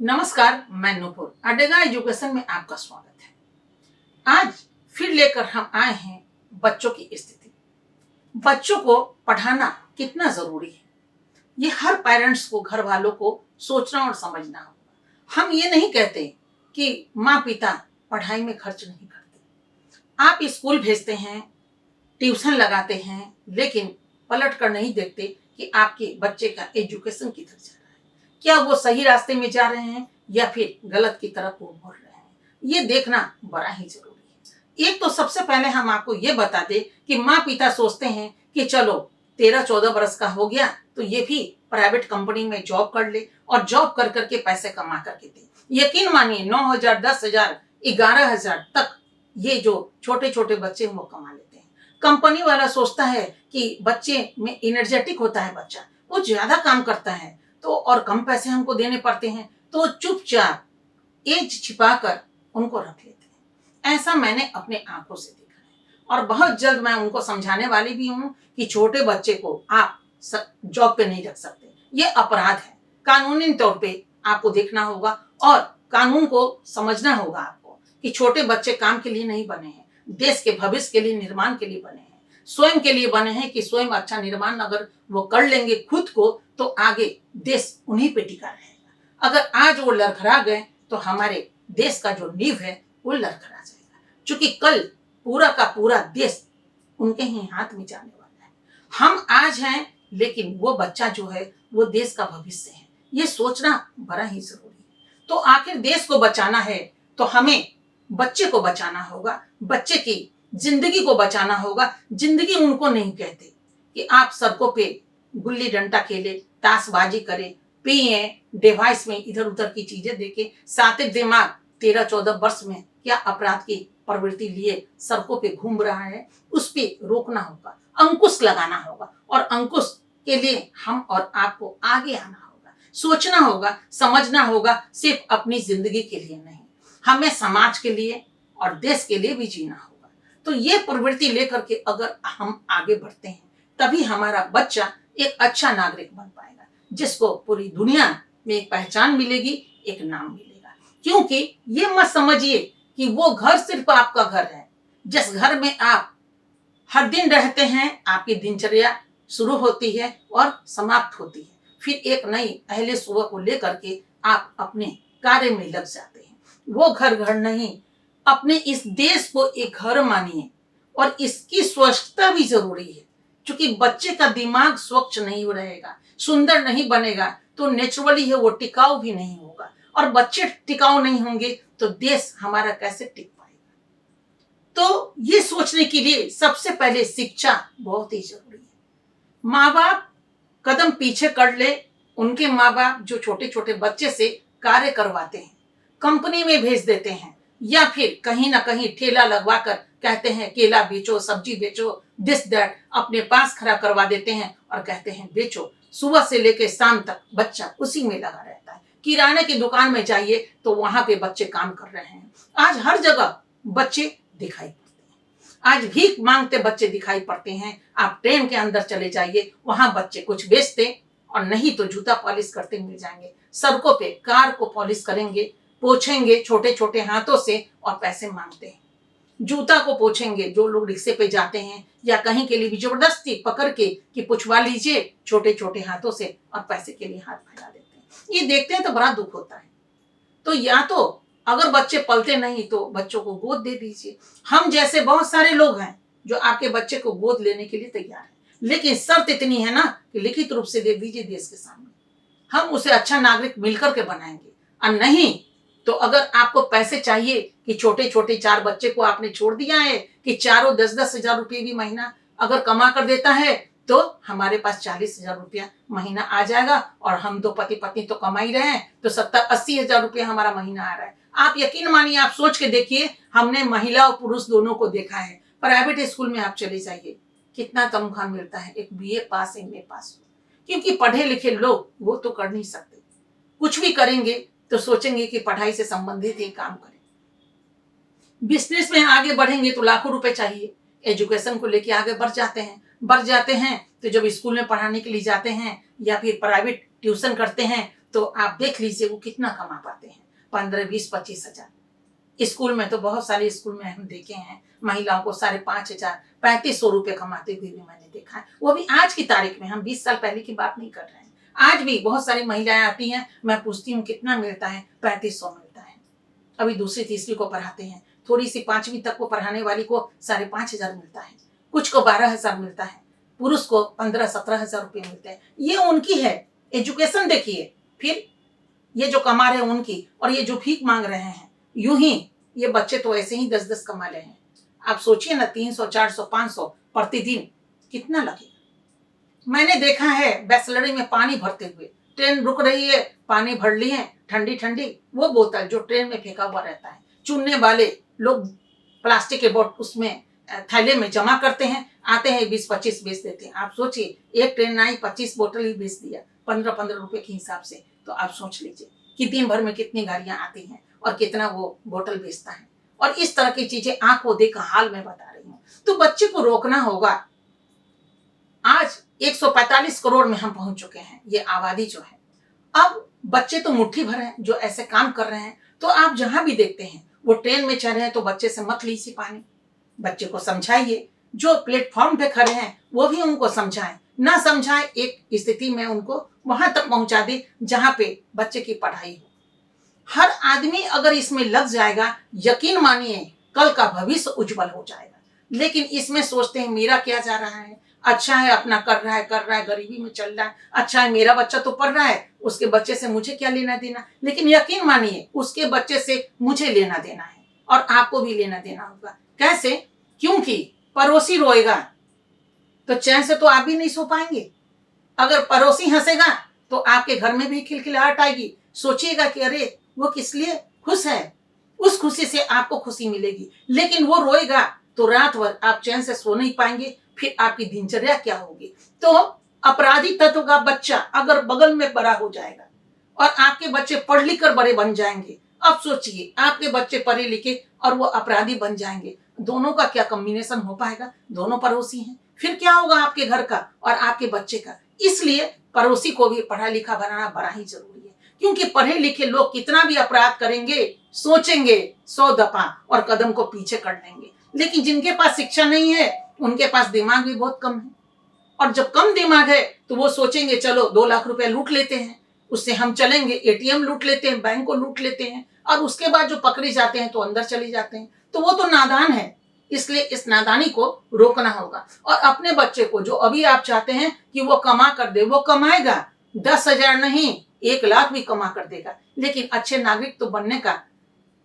नमस्कार, मैं नूपुर अडेगा एजुकेशन में आपका स्वागत है। आज फिर लेकर हम आए हैं बच्चों की स्थिति। बच्चों को पढ़ाना कितना जरूरी है, ये हर पेरेंट्स को, घर वालों को सोचना और समझना होगा। हम ये नहीं कहते कि माँ पिता पढ़ाई में खर्च नहीं करते। आप स्कूल भेजते हैं, ट्यूशन लगाते हैं, लेकिन पलट कर नहीं देखते कि आपके बच्चे का एजुकेशन किधर जा रहा है। क्या वो सही रास्ते में जा रहे हैं या फिर गलत की तरफ वो मुड़ रहे हैं, ये देखना बड़ा ही जरूरी है। एक तो सबसे पहले हम आपको ये बता दें कि माँ पिता सोचते हैं कि चलो 13-14 बरस का हो गया तो ये भी प्राइवेट कंपनी में जॉब कर ले और जॉब कर करके पैसे कमा करके दे। यकीन मानिए 9,000, 10,000, 11,000 तक ये जो छोटे छोटे बच्चे हैं वो कमा लेते हैं। कंपनी वाला सोचता है कि बच्चे में एनर्जेटिक होता है, बच्चा वो ज्यादा काम करता है तो और कम पैसे हमको देने पड़ते हैं, तो चुपचाप एज छिपाकर उनको रख लेते हैं। ऐसा मैंने अपने आंखों से देखा है और बहुत जल्द मैं उनको समझाने वाली भी हूँ कि छोटे बच्चे को आप जॉब पे नहीं रख सकते, ये अपराध है। कानूनी तौर पे आपको देखना होगा और कानून को समझना होगा आपको कि छोटे बच्चे काम के लिए नहीं बने हैं, देश के भविष्य के लिए, निर्माण के लिए बने हैं, स्वयं के लिए बने हैं कि स्वयं अच्छा निर्माण अगर वो कर लेंगे खुद को तो आगे देश उन्हीं पे टिका रहेगा। अगर आज वो लड़खड़ा गए तो हमारे देश का जो नींव है वो लड़खड़ा जाएगा, क्योंकि कल पूरा का पूरा देश उनके ही हाथ में जाने वाला है। हम आज हैं लेकिन वो बच्चा जो है वो देश का भविष्य है, ये सोचना बड़ा ही जरूरी है। तो आखिर देश को बचाना है तो हमें बच्चे को बचाना होगा, बच्चे की जिंदगी को बचाना होगा। जिंदगी उनको नहीं कहते कि आप सड़कों पे गुल्ली डंडा खेले, ताशबाजी करे, पिए, डिवाइस में इधर उधर की चीजें देखे, सात्विक दिमाग 13-14 वर्ष में क्या अपराध की प्रवृत्ति लिए सड़कों पे घूम रहा है, उस पे रोकना होगा, अंकुश लगाना होगा। और अंकुश के लिए हम और आपको आगे आना होगा, सोचना होगा, समझना होगा, सिर्फ अपनी जिंदगी के लिए नहीं, हमें समाज के लिए और देश के लिए भी जीना होगा। तो ये प्रवृत्ति लेकर के अगर हम आगे बढ़ते हैं तभी हमारा बच्चा एक अच्छा नागरिक बन पाएगा, जिसको पूरी दुनिया में एक पहचान मिलेगी, एक नाम मिलेगा। क्योंकि ये मत समझिए कि वो घर सिर्फ आपका घर है। जिस घर में आप हर दिन रहते हैं, आपकी दिनचर्या शुरू होती है और समाप्त होती है, फिर एक नई पहले सुबह को लेकर के आप अपने कार्य में लग जाते हैं। वो घर घर नहीं, अपने इस देश को एक घर मानिए और इसकी स्वच्छता भी जरूरी है, क्योंकि बच्चे का दिमाग स्वच्छ नहीं रहेगा, सुंदर नहीं बनेगा तो नेचुरली है वो टिकाऊ भी नहीं होगा, और बच्चे टिकाऊ नहीं होंगे तो देश हमारा कैसे टिक पाएगा। तो ये सोचने के लिए सबसे पहले शिक्षा बहुत ही जरूरी है। माँ बाप कदम पीछे कर ले, उनके माँ बाप जो छोटे छोटे बच्चे से कार्य करवाते हैं, कंपनी में भेज देते हैं या फिर कहीं ना कहीं ठेला लगवा कर कहते हैं केला बेचो, सब्जी बेचो, दिस दैट अपने पास खड़ा करवा देते हैं और कहते हैं बेचो। सुबह से लेकर शाम तक बच्चा उसी में लगा रहता है। किराने की दुकान में जाइए तो वहां पे बच्चे काम कर रहे हैं। आज हर जगह बच्चे दिखाई पड़ते हैं, आज भीख मांगते बच्चे दिखाई पड़ते हैं। आप ट्रेन के अंदर चले जाइए, वहां बच्चे कुछ बेचते और नहीं तो जूता पॉलिश करते मिल जाएंगे। सड़कों पे कार को पॉलिश करेंगे, पोछेंगे छोटे छोटे हाथों से और पैसे मांगते हैं। जूता को पोछेंगे जो लोग रिक्शे पे जाते हैं या कहीं के लिए भी जबरदस्ती पकड़ के कि पुछवा लीजिए छोटे छोटे हाथों से, और पैसे के लिए हाथ फैला देते हैं। ये देखते हैं तो बड़ा दुख होता है। तो या तो अगर बच्चे पलते नहीं तो बच्चों को गोद दे दीजिए। हम जैसे बहुत सारे लोग हैं जो आपके बच्चे को गोद लेने के लिए तैयार है, लेकिन शर्त इतनी है ना कि लिखित रूप से दे दीजिए देश के सामने, हम उसे अच्छा नागरिक मिलकर के बनाएंगे। और नहीं तो अगर आपको पैसे चाहिए कि छोटे छोटे 4 बच्चे को आपने छोड़ दिया है कि चारों 10-10 हजार रुपये भी महीना अगर कमा कर देता है तो हमारे पास 40,000 रुपया महीना आ जाएगा, और हम दो पति पत्नी तो कमा ही रहे हैं तो 70-80 हजार रुपया हमारा महीना आ रहा है। आप यकीन मानिए, आप सोच के देखिए, हमने महिला और पुरुष दोनों को देखा है। प्राइवेट स्कूल में आप चले जाइए, कितना तनख्वाह मिलता है एक BA पास, MA पास, क्योंकि पढ़े लिखे लोग वो तो कर नहीं सकते। कुछ भी करेंगे तो सोचेंगे कि पढ़ाई से संबंधित ही काम करें। बिजनेस में आगे बढ़ेंगे तो लाखों रुपए चाहिए, एजुकेशन को लेके आगे बढ़ जाते हैं तो जब स्कूल में पढ़ाने के लिए जाते हैं या फिर प्राइवेट ट्यूशन करते हैं तो आप देख लीजिए वो कितना कमा पाते हैं, 15, 20, 25 हजार। स्कूल में तो बहुत सारे स्कूल में हम देखे हैं महिलाओं को 5,500, 3,500 रुपए कमाते हुए भी मैंने देखा है। वो भी आज की तारीख में, हम 20 साल पहले की बात नहीं कर रहे हैं। आज भी बहुत सारी महिलाएं आती हैं, मैं पूछती हूँ कितना मिलता है, 3,500 मिलता है। अभी दूसरी तीसरी को पढ़ाते हैं, थोड़ी सी 5वीं तक को पढ़ाने वाली को 5,500 मिलता है, कुछ को 12,000 मिलता है, पुरुष को 15-17 हजार रुपये मिलते हैं। ये उनकी है एजुकेशन। देखिए फिर ये जो कमा रहे हैं उनकी, और ये जो भीख मांग रहे हैं, यूं ही ये बच्चे तो ऐसे ही 10-10 कमा रहे हैं। आप सोचिए ना, 300, 400, 500 प्रतिदिन कितना लगेगा। मैंने देखा है बैसलरी में पानी भरते हुए, ट्रेन रुक रही है, पानी भर लिए ठंडी ठंडी, वो बोतल जो ट्रेन में फेंका हुआ रहता है, चुनने वाले लोग प्लास्टिक के बोतल उसमें थैले में जमा करते हैं, आते हैं 20-25 बेच देते हैं। आप सोचिए एक ट्रेन आई 25 बोतल ही बेच दिया 15-15 रुपए के हिसाब से, तो आप सोच लीजिए कि दिन भर में कितनी गाड़ियां आती हैं और कितना वो बोतल बेचता है। और इस तरह की चीजें आंखों देखा हाल में बता रही हूँ। तो बच्चे को रोकना होगा। आज 145 करोड़ में हम पहुंच चुके हैं, ये आबादी जो है। अब बच्चे तो मुट्ठी भर हैं जो ऐसे काम कर रहे हैं। तो आप जहां भी देखते हैं वो ट्रेन में चढ़ रहे हैं तो बच्चे से मत लीजिए पानी, बच्चे को समझाइए। जो प्लेटफॉर्म पे खड़े हैं वो भी उनको समझाएं, ना समझाएं एक स्थिति में उनको वहां तक पहुंचा दे जहां पे बच्चे की पढ़ाई हो। हर आदमी अगर इसमें लग जाएगा, यकीन मानिए कल का भविष्य उज्जवल हो जाएगा। लेकिन इसमें सोचते हैं मेरा क्या जा रहा है, अच्छा है अपना कर रहा है, गरीबी में चल रहा है, अच्छा है मेरा बच्चा तो पढ़ रहा है, उसके बच्चे से मुझे क्या लेना देना। लेकिन यकीन मानिए उसके बच्चे से मुझे लेना देना है और आपको भी लेना देना होगा। कैसे? क्योंकि पड़ोसी रोएगा तो चैन से तो आप भी नहीं सो पाएंगे। अगर पड़ोसी हंसेगा तो आपके घर में भी खिलखिलाहट आएगी। सोचिएगा कि अरे वो किस लिए खुश है, उस खुशी से आपको खुशी मिलेगी। लेकिन वो रोएगा तो रात भर आप चैन से सो नहीं पाएंगे, फिर आपकी दिनचर्या क्या होगी। तो अपराधी तत्व का बच्चा अगर बगल में बड़ा हो जाएगा और आपके बच्चे पढ़ लिख कर बड़े बन जाएंगे, अब सोचिए आपके बच्चे पढ़े लिखे और वो अपराधी बन जाएंगे, दोनों का क्या कॉम्बिनेशन हो पाएगा। दोनों पड़ोसी हैं, फिर क्या होगा आपके घर का और आपके बच्चे का। इसलिए पड़ोसी को भी पढ़ा लिखा बनाना बड़ा ही जरूरी है, क्योंकि पढ़े लिखे लोग कितना भी अपराध करेंगे, सोचेंगे 100 दफा और कदम को पीछे कर लेंगे। लेकिन जिनके पास शिक्षा नहीं है उनके पास दिमाग भी बहुत कम है, और जब कम दिमाग है तो वो सोचेंगे चलो 2 लाख रुपया लूट लेते हैं, उससे हम चलेंगे, एटीएम लूट लेते हैं, बैंक को लूट लेते हैं, और उसके बाद जो पकड़े जाते हैं तो अंदर चले जाते हैं। तो वो तो नादान है। इसलिए इस नादानी को रोकना होगा। और अपने बच्चे को जो अभी आप चाहते हैं कि वो कमा कर दे, वो कमाएगा, 10,000 नहीं 1 लाख भी कमा कर देगा। लेकिन अच्छे नागरिक तो बनने का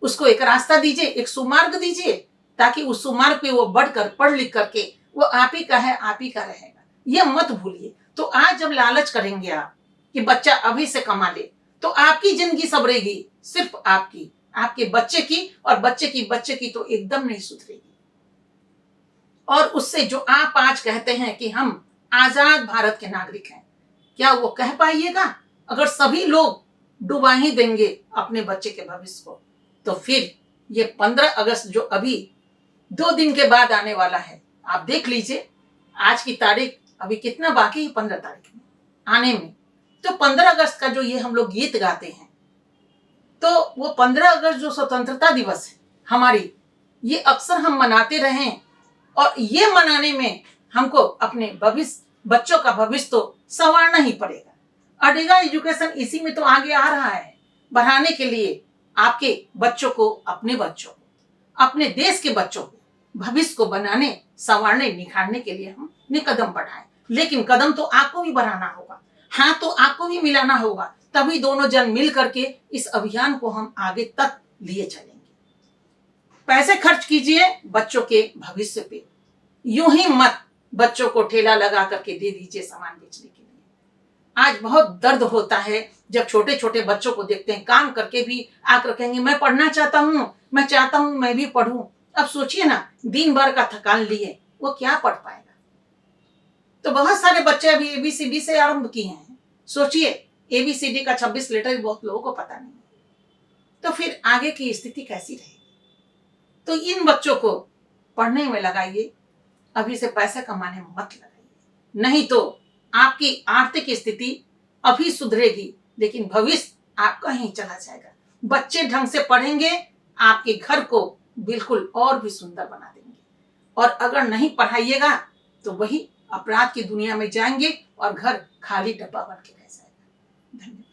उसको एक रास्ता दीजिए, एक सुमार्ग दीजिए, ताकि उस सुमार्ग पे वो बढ़कर पढ़ लिख करके वो आप ही का है, आप ही का रहेगा। ये मत भूलिए। तो आज जब लालच करेंगे आप कि बच्चा अभी से कमा ले, तो आपकी जिंदगी सबरेगी, सिर्फ आपकी, आपके बच्चे की, और बच्चे की तो एकदम नहीं सुधरेगी। और उससे जो आप आज कहते हैं कि हम आजाद भारत के नागरिक हैं, क्या वो कह पाइएगा? अगर सभी लोग डुबा ही देंगे अपने बच्चे के भविष्य को, तो फिर ये 15 अगस्त जो अभी 2 दिन के बाद आने वाला है, आप देख लीजिए आज की तारीख अभी कितना बाकी है 15 तारीख में आने में। तो 15 अगस्त का जो ये हम लोग गीत गाते हैं, तो वो 15 अगस्त जो स्वतंत्रता दिवस है हमारी, ये अक्सर हम मनाते रहें, और ये मनाने में हमको अपने भविष्य, बच्चों का भविष्य तो संवारना ही पड़ेगा। अडेगा एजुकेशन इसी में तो आगे आ रहा है, बढ़ाने के लिए आपके बच्चों को, अपने बच्चों को, अपने देश के बच्चों को भविष्य को बनाने, संवारने, निखारने के लिए हमने कदम बढ़ाए। लेकिन कदम तो आपको भी बढ़ाना होगा, हाथ तो आपको भी मिलाना होगा, तभी दोनों जन मिल करके इस अभियान को हम आगे तक लिए चलेंगे। पैसे खर्च कीजिए बच्चों के भविष्य पे, यूं ही मत बच्चों को ठेला लगा करके दे दीजिए सामान बेचने के लिए। आज बहुत दर्द होता है जब छोटे छोटे बच्चों को देखते हैं, काम करके भी आकर कहेंगे मैं पढ़ना चाहता हूँ, मैं चाहता हूँ मैं भी पढ़ूं। अब सोचिए ना, दिन भर का थकान लिए वो क्या पढ़ पाएगा। तो बहुत सारे बच्चे अभी एबीसीडी से आरंभ किए हैं। सोचिए एबीसीडी का 26 लेटर बहुत लोगों को पता नहीं, तो फिर आगे की स्थिति कैसी रहेगी। तो इन बच्चों को पढ़ने में लगाइए, अभी से पैसा कमाने में मत लगाइए, नहीं तो आपकी आर्थिक स्थिति अभी सुधरेगी लेकिन भविष्य आपका ही चला जाएगा। बच्चे ढंग से पढ़ेंगे, आपके घर को बिल्कुल और भी सुंदर बना देंगे। और अगर नहीं पढ़ाइएगा तो वही अपराध की दुनिया में जाएंगे और घर खाली डब्बा बन के रह जाएगा। धन्यवाद।